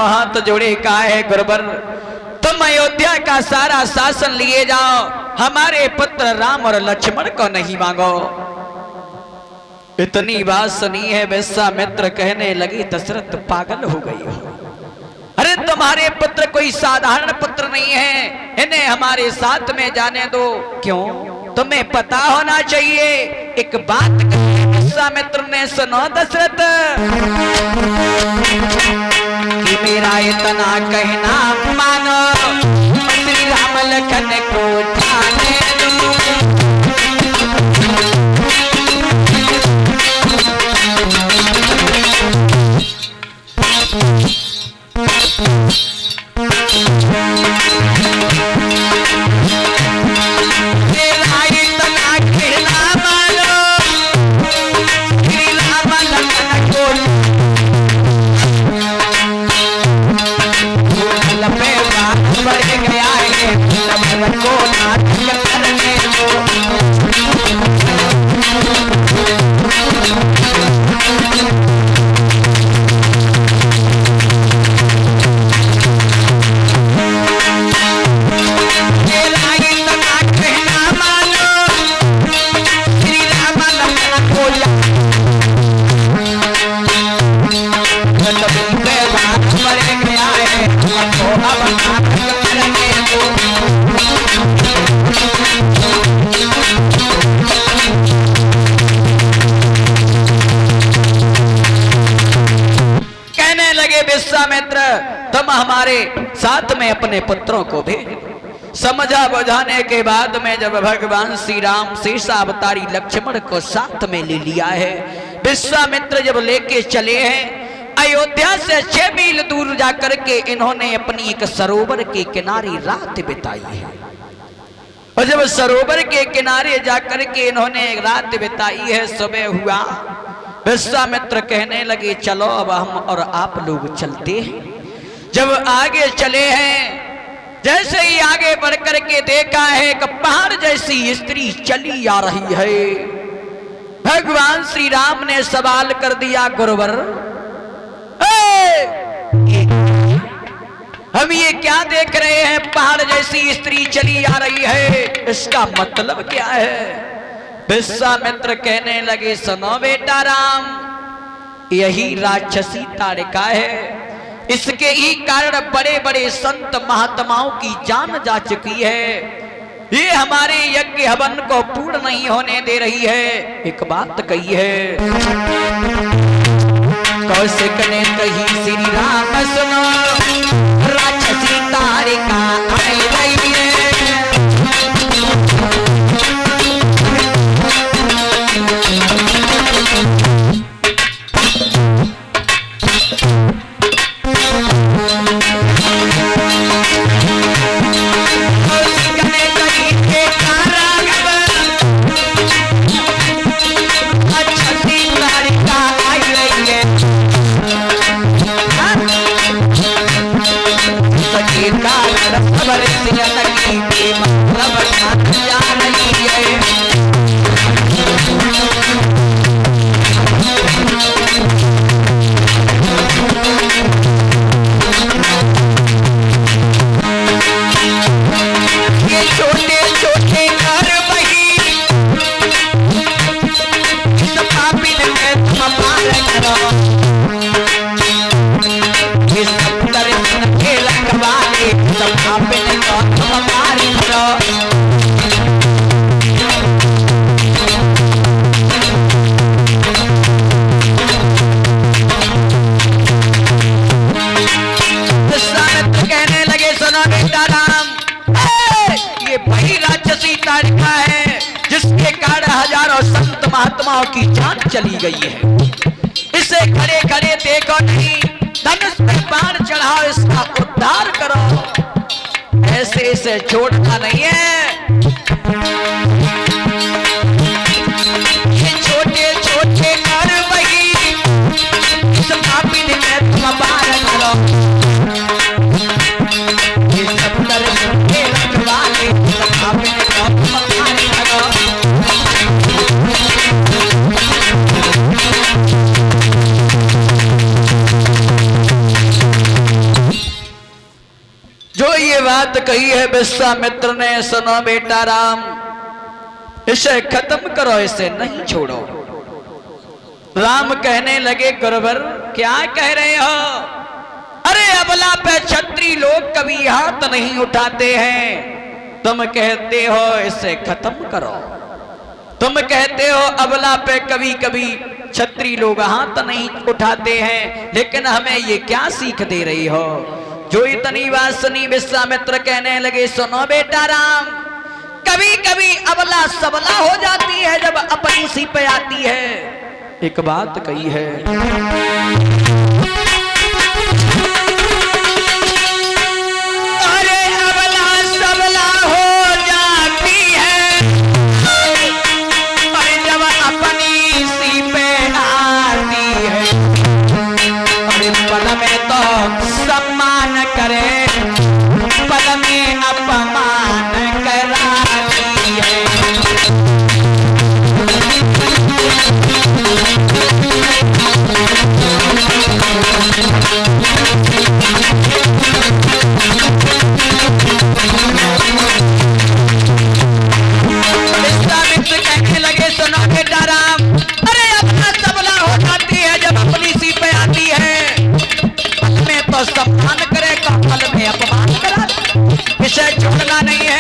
हाथ जोड़े कहा है गुरुवर तुम अयोध्या का सारा शासन लिए जाओ, हमारे पुत्र राम और लक्ष्मण को नहीं मांगो। इतनी बात सुनी है विश्वामित्र कहने लगी दशरथ पागल हो गई हो। अरे तुम्हारे पुत्र कोई साधारण पुत्र नहीं है, इन्हें हमारे साथ में जाने दो। क्यों? तुम्हें पता होना चाहिए। एक बात विश्वामित्र ने सुनो दशरथ कि मेरा इतना कहना मानो, श्री राम लखन को जाने दो। विश्वामित्र तुम हमारे साथ में अपने पुत्रों को भेज। समझा बुझाने के बाद में जब भगवान श्री राम शेषावतारी लक्ष्मण को साथ में ले लिया है, विश्वामित्र जब लेके चले हैं अयोध्या से 6 मील दूर जाकर के इन्होंने अपनी एक सरोवर के किनारे रात बिताई है। और जब सरोवर के किनारे जाकर के इन्होंने रात बिताई है, सुबह हुआ, विश्वामित्र कहने लगे चलो अब हम और आप लोग चलते हैं। जब आगे चले हैं, जैसे ही आगे बढ़ कर के देखा है कि पहाड़ जैसी स्त्री चली आ रही है। भगवान श्री राम ने सवाल कर दिया गुरुवर हम ये क्या देख रहे हैं, पहाड़ जैसी स्त्री चली आ रही है, इसका मतलब क्या है? विश्वामित्र कहने लगे सुनो बेटा राम, यही राक्षसी ताड़का है। इसके ही कारण बड़े बड़े संत महात्माओं की जान जा चुकी है। ये हमारे यज्ञ हवन को पूर्ण नहीं होने दे रही है। एक बात कही है कौशिक ने कही श्री राम सुनो, राक्षसी ताड़का आई रही है। महात्माओं की जान चली गई है। इसे खड़े खड़े देखो नहीं, धनुष पे बाण चढ़ाओ, इसका उद्धार करो, ऐसे इसे छोड़ना नहीं है। ये छोटे छोटे कर वही इस पापी ने मैं तुम बार करो, ये सब कर के रखवाले इस पापी ने तुम बार करो। कही है विश्वामित्र ने, सुनो बेटा राम, इसे खत्म करो, इसे नहीं छोड़ो। राम कहने लगे गुरुवर क्या कह रहे हो? अरे अबला पे क्षत्रिय लोग कभी हाथ नहीं उठाते हैं, तुम कहते हो इसे खत्म करो। तुम कहते हो अबला पे कभी कभी क्षत्रिय लोग हाथ नहीं उठाते हैं, लेकिन हमें ये क्या सीख दे रही हो? जो इतनी बात सुनी विश्वामित्र कहने लगे, सुनो बेटा राम, कभी कभी अबला सबला हो जाती है जब अपनी सी पे आती है। एक बात कही है, अरे अबला सबला हो जाती है, अरे जब अपनी सी पे आती है, अरे पल में तो सम्मान करे, पल में अपमान कराती है। विश्वामित्र कहने लगे, सुनो बेटा राम, अरे अपना सबला हो जाती है जब अपनी सी पे आती है, पल में तो सम्मान करेगा, पल में अपमान करा, इसे छोड़ना नहीं है।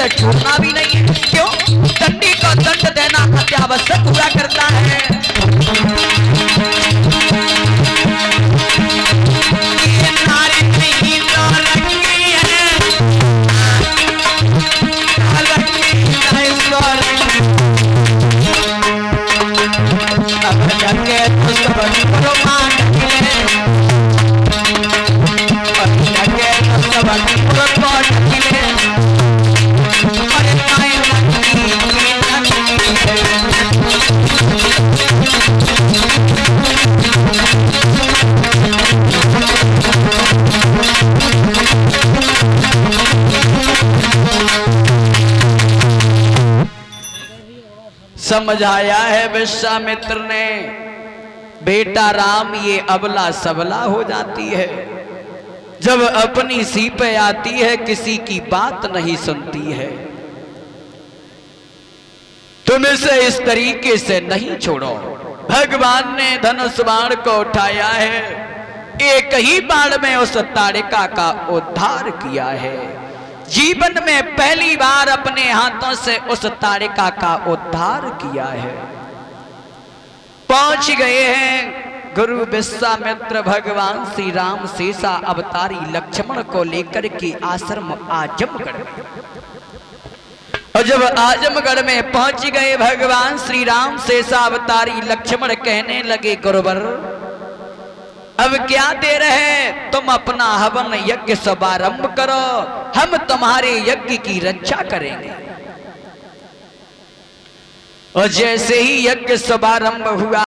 छोड़ना भी नहीं है, क्यों? दंडी को दंड देना अत्यावश्यक पूरा करता है। ये नारी नहीं तो रंगी है, अब जाके तो सब मान है, अब जाके तो सब है। समझाया है विश्वामित्र ने, बेटा राम ये अबला सबला हो जाती है जब अपनी सी पे आती है, किसी की बात नहीं सुनती है। तुम इसे इस तरीके से नहीं छोड़ो। भगवान ने धनुष बाण को उठाया है, एक ही बाण में उस ताड़िका का उद्धार किया है। जीवन में पहली बार अपने हाथों से उस ताड़िका का उद्धार किया है। पहुंच गए हैं गुरु विश्वामित्र भगवान श्री राम शेषा अवतारी लक्ष्मण को लेकर के आश्रम आजमगढ़ में। और जब आजमगढ़ में पहुंच गए भगवान श्री राम शेषा अवतारी लक्ष्मण कहने लगे, गुरुवर अब क्या देर है, तुम अपना हवन यज्ञ शुभारंभ करो, हम तुम्हारे यज्ञ की रक्षा करेंगे। और जैसे ही यज्ञ शुभारंभ हुआ